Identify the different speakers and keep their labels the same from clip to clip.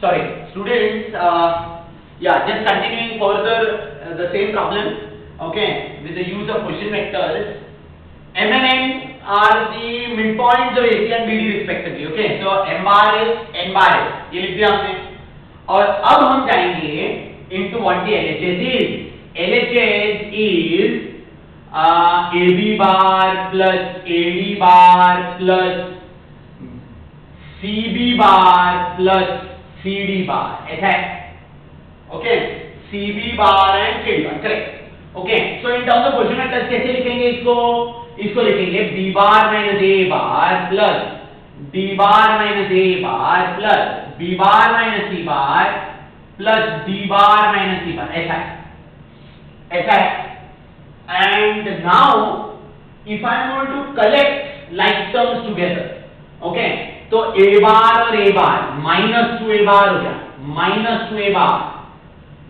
Speaker 1: Sorry, students. Yeah, just continuing further the same problem. Okay, with the use of position vectors. M and N are the midpoints of AC and BD respectively. Okay, so M bar is N bar is ये लिख दिया हमने. और अब हम जाएंगे into what the LHS is. LHS is AB bar plus AD bar plus CB bar plus CD bar. ऐसा है. Okay, CB bar and CD bar. Correct. Okay, so in terms of position vectors कैसे लिखेंगे इसको? इसको लिखेंगे B bar minus A bar plus D bar minus A bar plus B bar minus C bar plus D bar minus C bar. ऐसा है. ऐसा है. And now if I am going to collect like terms together, okay, तो A bar और A bar minus 2A bar हो गया, minus 2A bar,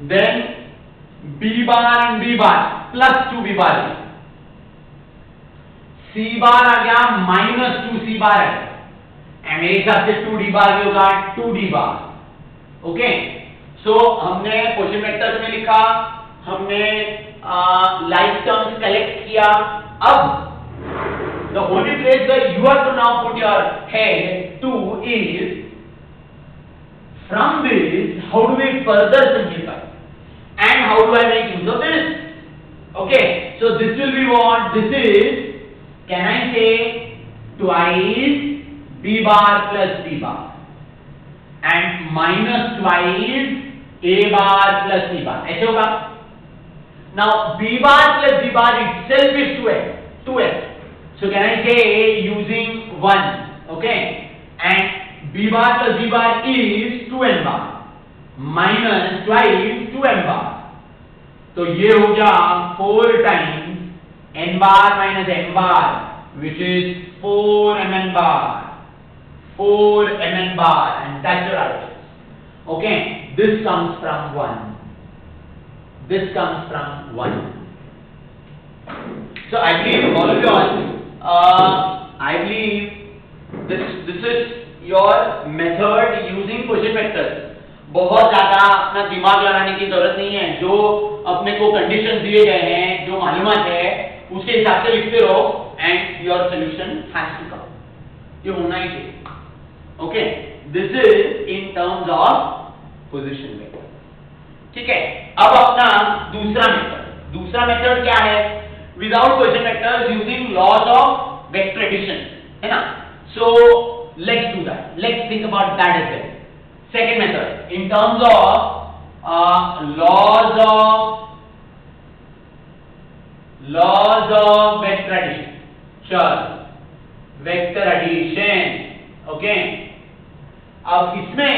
Speaker 1: then B bar and B bar plus 2B bar, C bar आ गया minus 2C bar है, and मेरे हिसाब से 2D bar भी होगा 2D bar. ओके, सो हमने पोजीशन वेक्टर्स में लिखा, हमने लाइक टर्म्स कलेक्ट किया. अब the only place where you have to now put your head to is from this how do we further simplify and how do I make use of this. Okay, so this will be what this is. Can I say twice B bar plus C bar and minus twice A bar plus C bar. ऐसे होगा. Now B bar plus B bar itself is 2x. So can I say using 1, okay, and B bar plus B bar is 2n bar minus twice 2m bar. तो ये हो गया 4 times n bar minus m bar, which is 4mn bar, 4mn bar, and that's your answer. Okay, this comes from 1. This comes from 1. So I believe all of you all. I believe this is your method using position vectors. बहुत ज़्यादा अपना दिमाग लगाने की जरूरत नहीं है. जो अपने को कंडीशन दिए गए हैं, जो मालूमात है, उसके हिसाब से लिखते रहो and your solution has to come. ये होना ही चाहिए. Okay, this is in terms of position vector. ठीक है. अब अपना दूसरा मेथड क्या है? Without position vectors using laws of vector addition, है ना? So let's do that. Let's think about that as well. Second method, in terms of laws of vector addition. Sure, vector addition. Okay. अब इसमें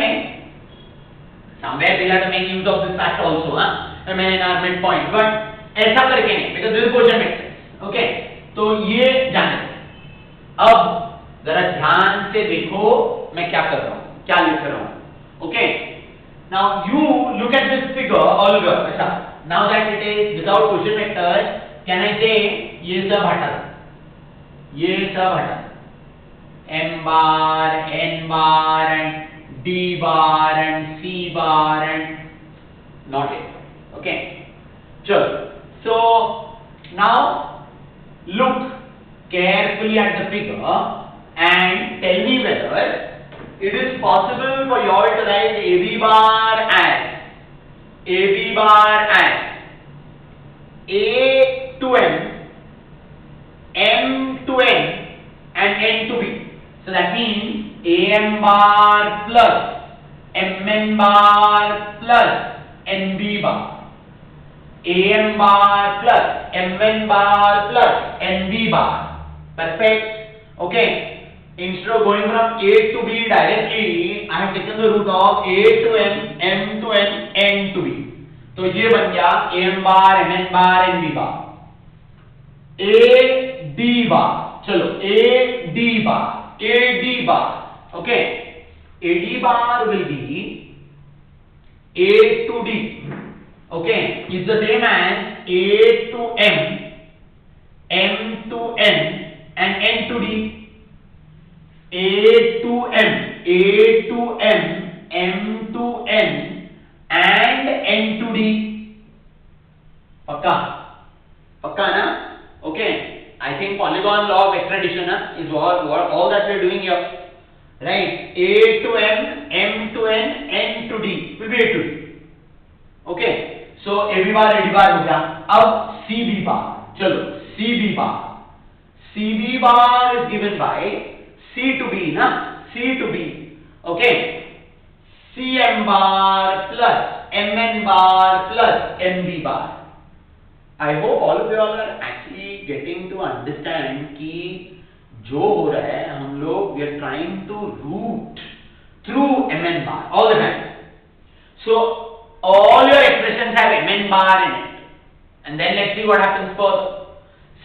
Speaker 1: somewhere we'll have to make use of this fact also, I mean in our midpoint, but ऐसा करके नहीं, because this is position vector. Okay, तो ये जाने. अब जरा ध्यान से देखो मैं क्या कर रहा हूँ, क्या लिख रहा हूँ. Okay, now you look at this figure all over. अच्छा, now that it is without position vectors, can I say ये सब हटा दो, m bar, n bar and d bar and c bar and not it. Okay, चलो. So now look carefully at the figure and tell me whether it is possible for you all to write AB bar as A to M, M to N and N to B. So that means AM bar plus MN bar plus NB bar. AM bar plus MN bar plus NB bar. Perfect. Okay. Instead of going from A to B directly, I have taken the root of A to M, M to N, N to B. तो ये बन गया AM bar, MN bar, NB bar. AD bar. चलो AD bar. Okay. AD bar will be A to D. Okay, is the same as A to M, M to N and N to D. A to M, M to n and n to d. पक्का ना? Okay. I think polygon law of vector addition is what all that we are doing here. Right? A to m to n, n to d will be a to d. Okay. So ab bar ad bar हो गया. अब cb bar. चलो cb bar is given by c to b ना? C to b. Okay. cm bar plus mn bar plus mb bar. I hope all of you all are actually getting to understand कि जो हो रहा है हम लोग we are trying to root through mn bar all the time. So all your expressions have mn bar in it, and then let's see what happens further.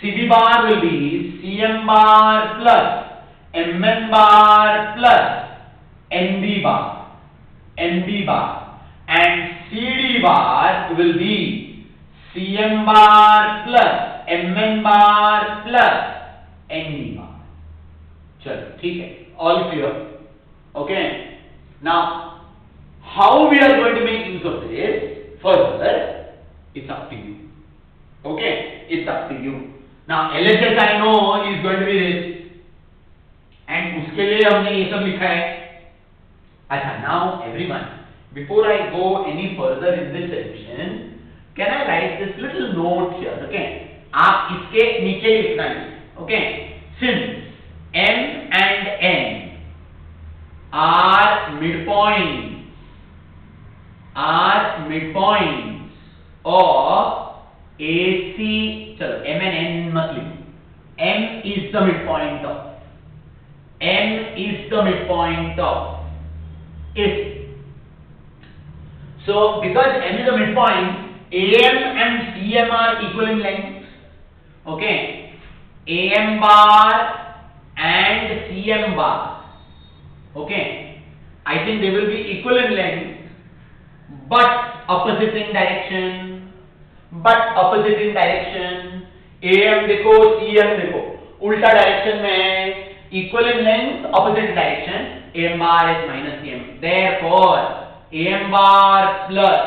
Speaker 1: cb bar will be cm bar plus mn bar plus nb bar, and cd bar will be cm bar plus mn bar plus nb bar. चलो ठीक है, all clear. Okay. Now how we are going to make use of this further, it's up to you. Okay, it's up to you. Now LHS I know is going to be this, and उसके लिए हमने ये सब लिखा है. अच्छा, now everyone, before I go any further in this solution, can I write this little note here? Okay, आप इसके नीचे लिखना है. Okay, since m and n are midpoints of AC. चलो m and n मत लिखो. m is the midpoint of AC. So because m is the midpoint, AM and CM are equal in length. Okay, AM bar and CM bar. Okay, I think they will be equal in length, but opposite in direction. AM देखो, CM देखो, उल्टा direction में. Equal in length, opposite direction. AM bar is minus CM. Therefore, AM bar plus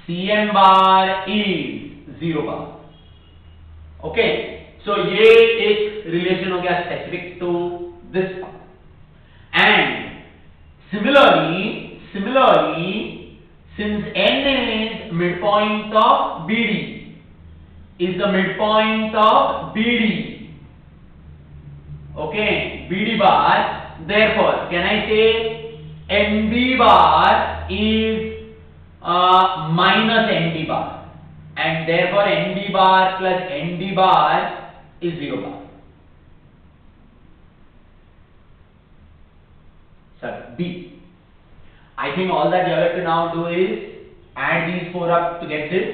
Speaker 1: CM bar is 0 bar. Okay, so ये एक relation हो गया specific to this part. And similarly, since n is midpoint of BD, is the midpoint of BD. Okay, BD bar. Therefore, can I say NB bar is minus ND bar, and therefore NB bar plus ND bar is 0 bar. Sir, B. I think all that you have to now do is add these 4 up to get this.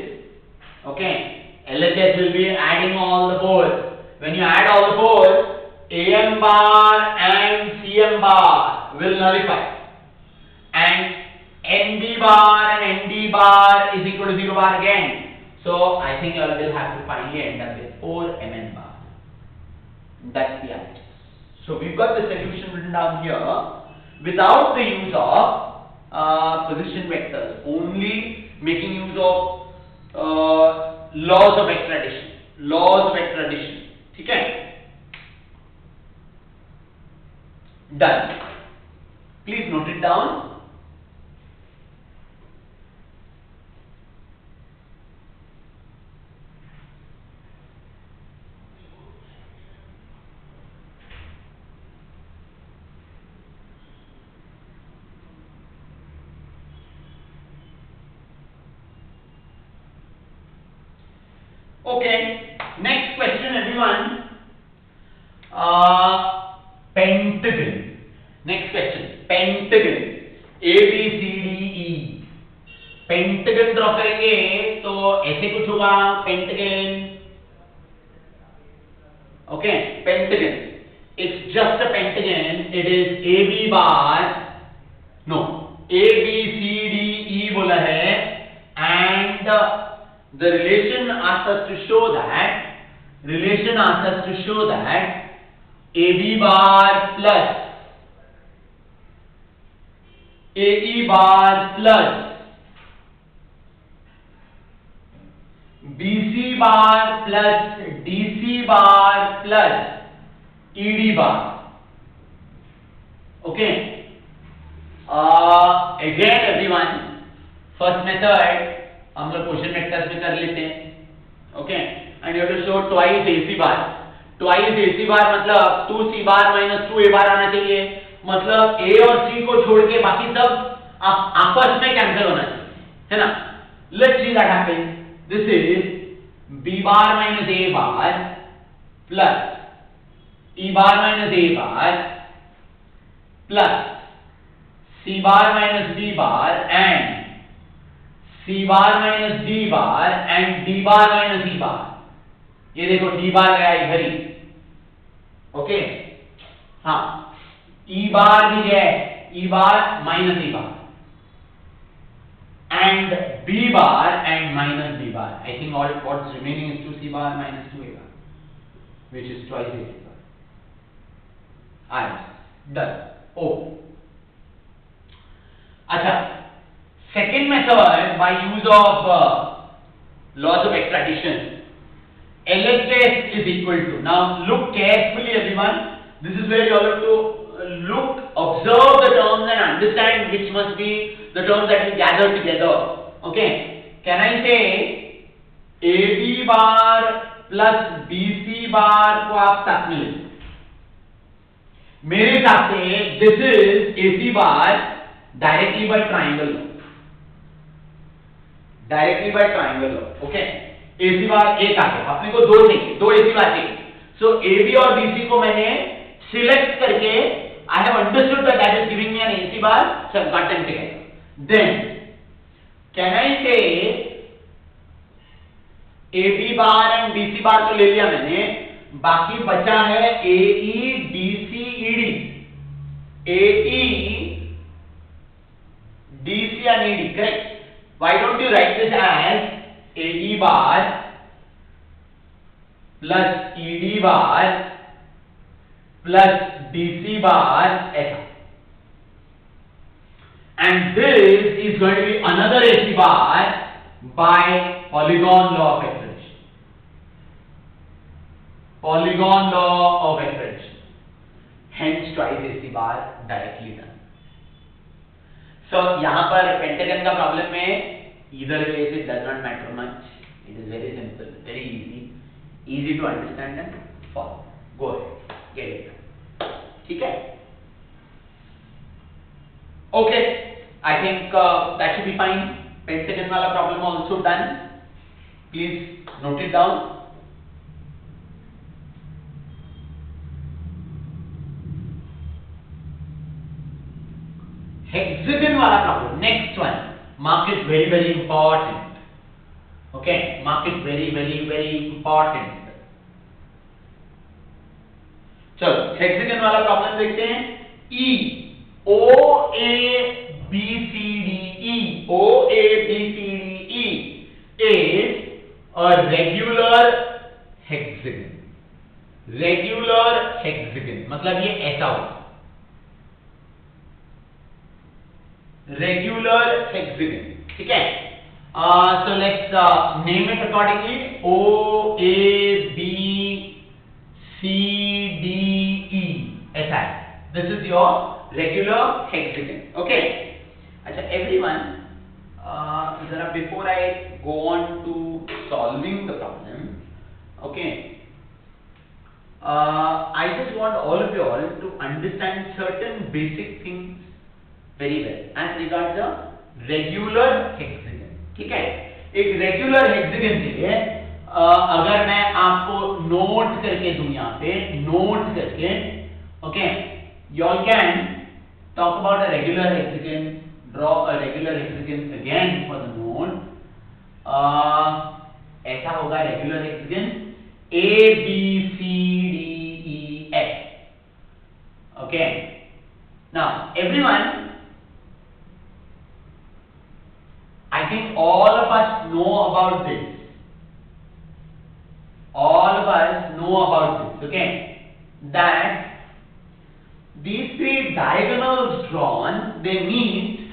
Speaker 1: Okay, LHS will be adding all the 4s. When you add all the 4s, AM bar and CM bar will nullify, and NB bar and ND bar is equal to 0 bar again. So I think you will have to finally end up with 4 MN bar. That's the answer. So we've got the solution written down here without the use of position vectors, only making use of laws of vector addition. Okay? Done. Please note it down. Okay, next question everyone. Pentagon. Next question. Pentagon. A B C D E. Pentagon draw करेंगे तो ऐसे कुछ होगा. Pentagon. Okay, pentagon. It's just a pentagon. It is AB bar. No, A B C D E बोला है, and the relation asks us to show that AB bar plus AE bar plus BC bar plus DC bar plus ED bar. Okay. Again everyone, first method हम लोग question vectors में कर लेते हैं. Okay. And you have to show twice AC bar. Twice AC bar मतलब 2C bar minus 2A bar आना चाहिए. मतलब A और C को छोड़ के बाकी सब आपस में कैंसिल होना चाहिए, है ना? Let's see that happen. This is B bar minus A bar plus E bar minus A bar plus C bar minus D bar and C bar minus D bar and D bar minus E bar. ये देखो D bar गया इधर ही. Okay. हाँ, E bar भी गया है, E bar minus E bar and B bar and minus B bar. I think all what's remaining is 2C bar minus 2A bar, which is twice AC bar. Alright, done. Oh. अच्छा, second method by use of laws of extra addition. LHS is equal to. Now look carefully, everyone. This is where you have to look, observe the terms and understand which must be the terms that we gather together. Okay. Can I say AB bar plus BC bar को आप साथ में ले लो. मेरे हिसाब से this is AC bar directly by triangle law. Directly by triangle law. Okay. AC bar एक आ गया. अपने को दो चाहिए, दो AC bar चाहिए. So AB और BC को मैंने select करके I have understood that that is giving me an AC bar, so I've got them together. Then can I say AB bar and BC bar तो ले लिया मैंने, बाकी बचा है AE DC ED. AE DC and ED, correct? Why don't you write this as AE bar plus ED bar plus DC bar ऐसा. And this is going to be another AC bar by polygon law of acceleration. Polygon law of acceleration. Hence twice AC bar directly done. So यहाँ पर pentagon का problem में either way it does not matter much. It is very simple, very easy to understand and follow. Go ahead, get it done. ठीक है? Okay, I think that should be fine. Pentagon वाला problem also done. Please note it down. Hexagon वाला problem, next one. Mark it very important. Okay, mark it very important. चलो hexagon वाला problem देखते हैं. E O A B C D E O A B C D E is a regular hexagon. Regular hexagon मतलब ये ऐसा होगा. Regular hexagon. ठीक है? So let's name it accordingly. O A B C D E ऐसा है. This is your regular hexagon. Okay. अच्छा everyone, जरा before I go on to solving the problem, okay, I just want all of you all to understand certain basic things very well as regards the regular hexagon. ठीक है? एक regular hexagon के लिए अगर मैं आपको note करके दूं यहाँ पे, नोट करके, okay, you all can talk about a regular hexagon, draw a regular hexagon again for the note. ऐसा होगा regular hexagon A B C D E F. Okay. Now everyone, I think all of us know about this. All of us know about this, okay? That these three diagonals drawn, they meet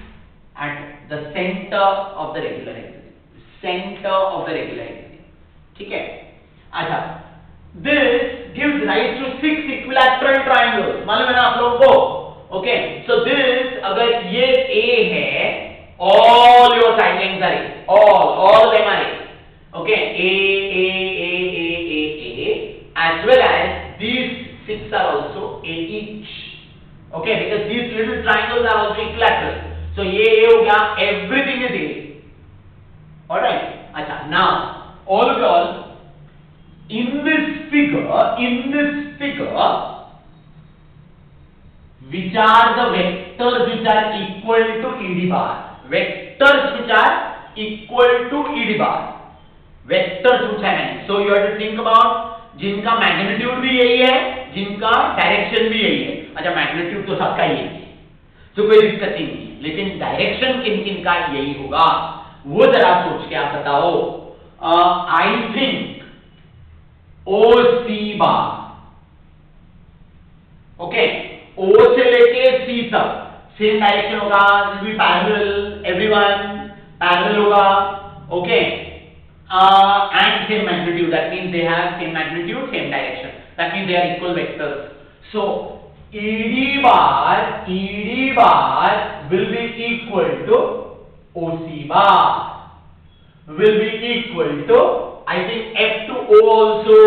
Speaker 1: the center of the regular hexagon, center of the regular hexagon. ठीक है? अच्छा, this gives rise to 6 equilateral triangles. मालूम है ना आप लोगों को? Okay, so this अगर ये A है, all your side lengths are A, all of them are A. Okay, A, as well as these 6 are also A each. Okay, because these little triangles are also equilateral. So ये A हो गया, everything is A. Alright, अच्छा, now all of y'all in this figure, which are the vectors which are equal to ED bar? Vectors which are equal to ED bar. Vectors पूछा है मैंने. So you have to think about जिनका magnitude भी यही है, जिनका direction भी यही है. अच्छा, मैग्नीट्यूड तो सबका यही है, तो कोई दिक्कत ही नहीं है, लेकिन डायरेक्शन किन किन का यही होगा वो जरा सोच के आप बताओ. I think oh C bar. Okay, ओ से लेके सी तक सेम डायरेक्शन होगा, will be parallel, everyone parallel होगा. Okay, and same magnitude, that means they have same magnitude, same direction, that means they are equal vectors. So ED bar will be equal to OC bar, will be equal to, I think, F to O also.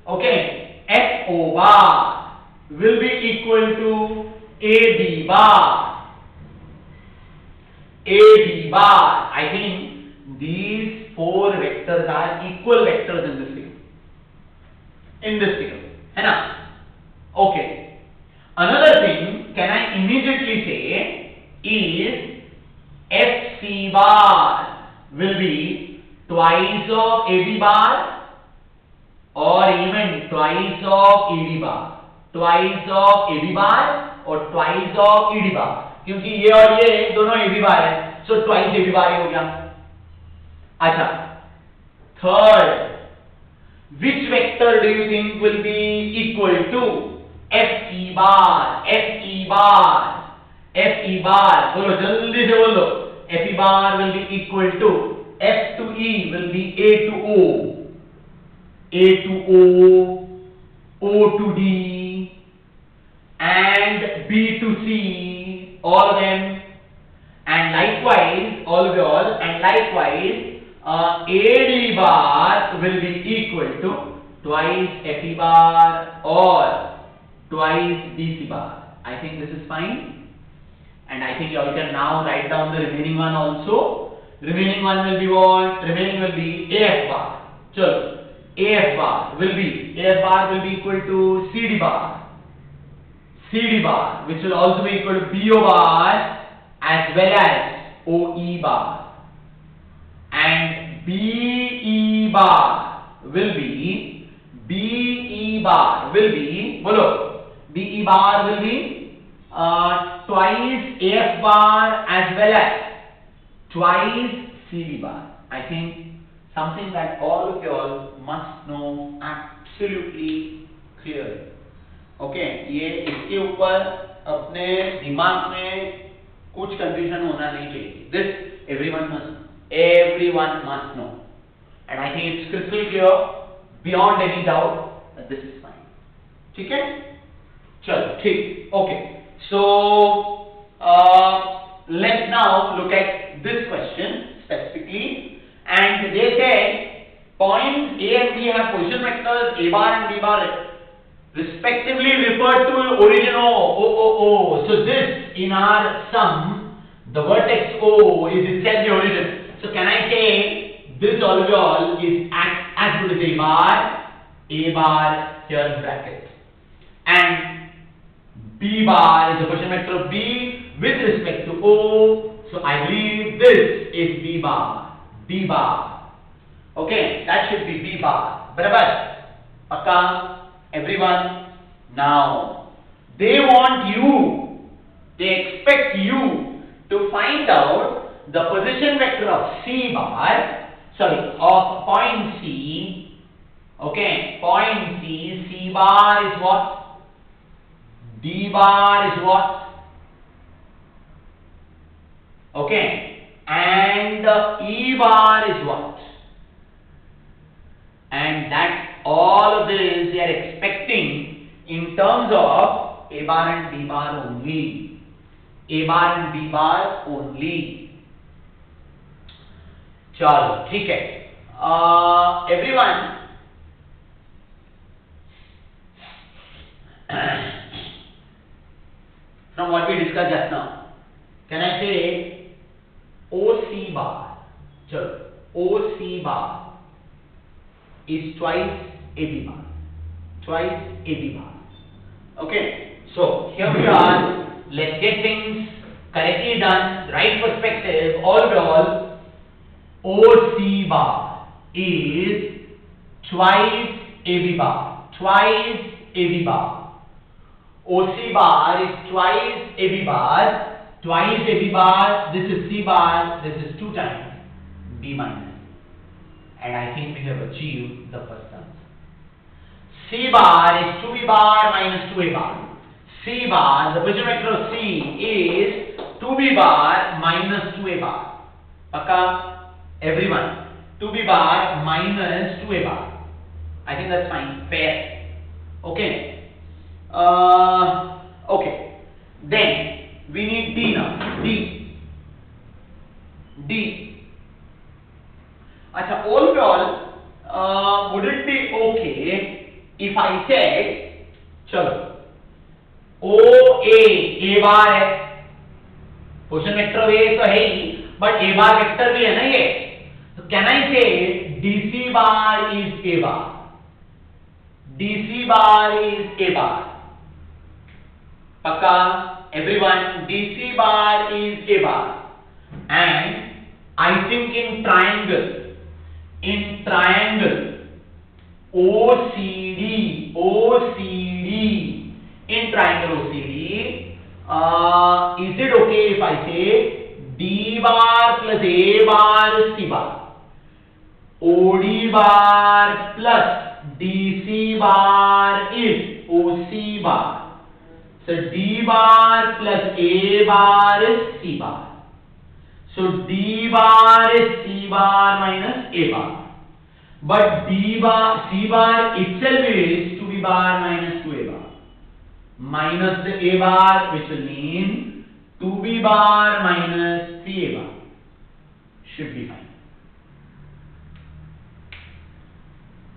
Speaker 1: Okay, FO bar will be equal to AD bar. I think these 4 vectors are equal vectors in this figure. है ना? Okay. Another thing, can I immediately say is FC bar will be twice of AB bar or even twice of ED bar, twice of AB bar or twice of ED bar, क्योंकि ये और ये दोनों AB bar है, so twice AB bar ही हो गया. अच्छा, third, which vector do you think will be equal to FE bar? बोलो जल्दी से बोलो. FE bar will be equal to F to E will be A to O, O to D, and B to C, all of them. And likewise, all of y'all, and likewise, AD bar will be equal to twice FE bar or twice BC bar. I think this is fine, and I think you all can now write down the remaining one also. Remaining one will be what? Remaining will be AF bar. Chalo, AF bar will be equal to CD bar, which will also be equal to BO bar as well as OE bar. And BE bar will be bolo, BE bar will be twice AF bar as well as twice CD bar. I think something that all of you all must know absolutely clearly. Okay, ये इसके ऊपर अपने दिमाग में कुछ confusion होना नहीं चाहिए. This everyone must know, and I think it's crystal clear beyond any doubt that this is fine. ठीक है? चलो ठीक. Okay, so let's now look at this question specifically, and they say points A and B have position vectors A bar and B bar respectively referred to origin O. So this in our sum, the vertex O is itself the origin. So can I say this alveol is as good as A bar here in bracket, and B bar is the position vector of B with respect to O. So I believe this is B bar. Okay, that should be B bar. Barabar? Akka? Everyone? Now, they expect you to find out the position vector of of point C. Okay, point C. C bar is what? D bar is what? Okay. and E bar is what? And that all of this we are expecting in terms of A bar and B bar only. A bar and B bar only. चलो ठीक है. Everyone, from what we discussed just now, can I say OC bar? चलो, OC bar is twice AB bar. Twice AB bar. Okay, so here we are. Let's get things correctly done, right perspective. Overall, OC bar is twice AB bar. Twice AB bar. OC bar is twice AB bar. Twice AB bar. This is C bar. This is 2 times B minus. And I think we have achieved the first answer. C bar is 2B bar minus 2A bar. C bar, the position vector of C is 2B bar minus 2A bar. Pakka? Everyone. 2B bar minus 2A bar. I think that's fine. Fair. Okay. Okay. Then we need D now. D. Acha, overall, would it be okay if I said, chalo, OA, A bar है, position vector A तो है ही, but A bar vector भी है ना ये, तो can I say DC bar is A bar? DC bar is A bar. पक्का? Everyone, DC bar is A bar. And I think in triangle OCD, in triangle OCD, is it okay if I say D bar plus A bar is C bar, OD bar plus DC bar is OC bar, so D bar plus A bar is C bar. So D bar is C bar minus A bar, but C bar itself is 2B bar minus 2A bar, minus the A bar, which will mean 2B bar minus 3A bar, should be fine.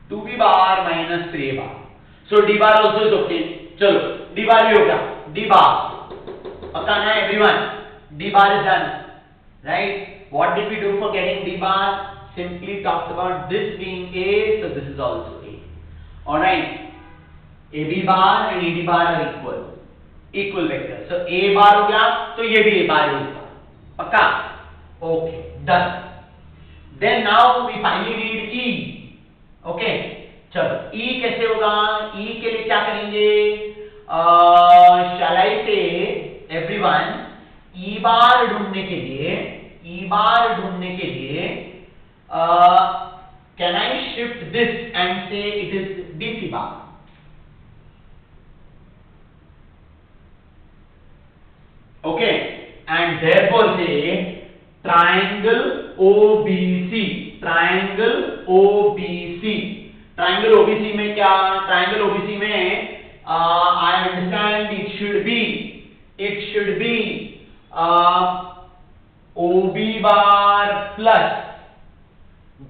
Speaker 1: 2B bar minus 3A bar, so D bar also is okay. चलो D bar भी हो गया. D bar पता ना everyone, D bar is done. Right? What did we do for getting D bar? Simply talked about this being A, so this is also A. Alright. AB bar and AD bar are equal vectors. So A bar हो गया, तो ये भी A bar होगा. पक्का? Okay, done. Then now we finally need E. Okay. चलो E कैसे होगा? E के लिए क्या करेंगे? Shall I say everyone? E bar ढूंढने के लिए can I shift this and say it is DC bar? Okay, and therefore say triangle OBC. Triangle OBC में क्या? Triangle OBC में I understand it should be OB bar plus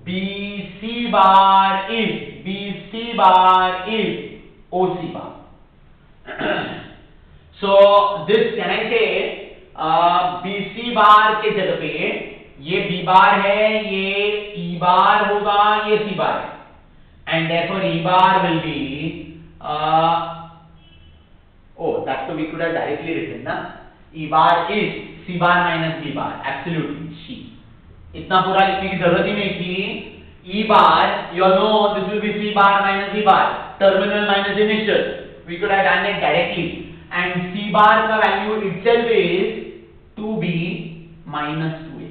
Speaker 1: BC bar is OC bar. So this, can I say BC bar के जगह पे ये B bar है, ये E bar होगा, ये C bar है, and therefore E bar will be that so we could have directly written na. E bar is C bar minus B bar, absolutely C. इतना पूरा लिखने की जरूरत ही नहीं थी. E bar, you all know this will be C bar minus B bar, terminal minus initial. We could have done it directly, and C bar का value itself is 2B minus 2A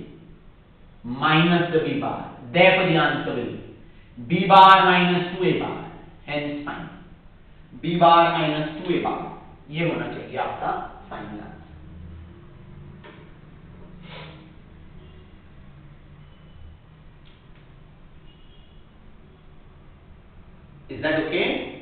Speaker 1: minus the B bar. Therefore the answer will be B bar minus 2A bar. Hence fine. B bar minus 2A bar. ये होना चाहिए आपका final answer. Is that okay?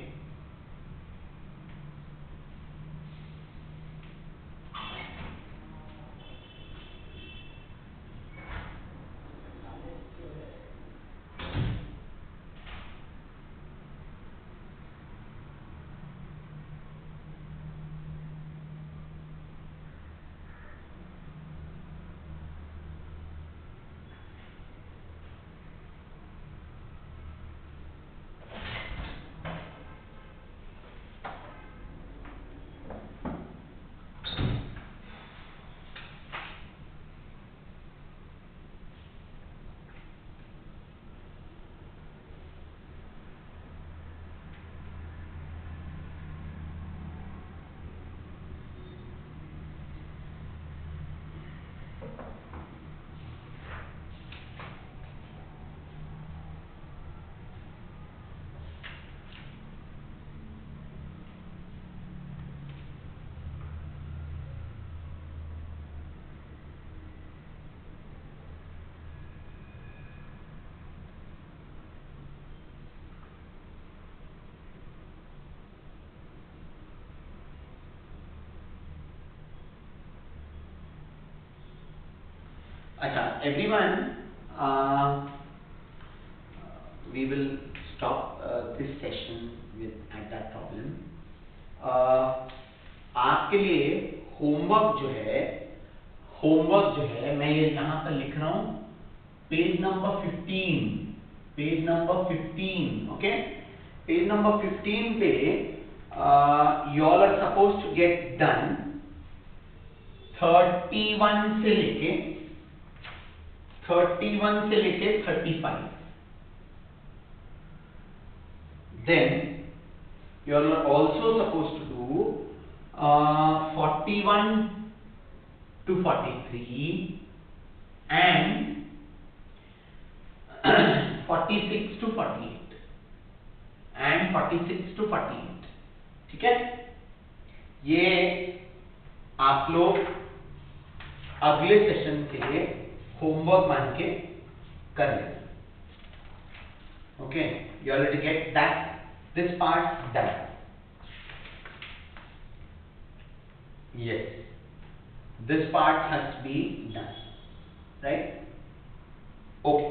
Speaker 1: Acha, everyone, we will stop this session with at that problem. आपके लिए homework जो है मैं ये यहाँ पर लिख रहा हूँ page number 15, okay, page number 15 पे you all are supposed to get done 31 से लेके 35. Then you are also supposed to do 41 to 43 and 46 to 48 and 46 to 48. ठीक है, ये आप लोग अगले सेशन के लिए होमवर्क मान के कर लें. Okay, you already get that. This part done. Yes, this part has to be done, right? Okay.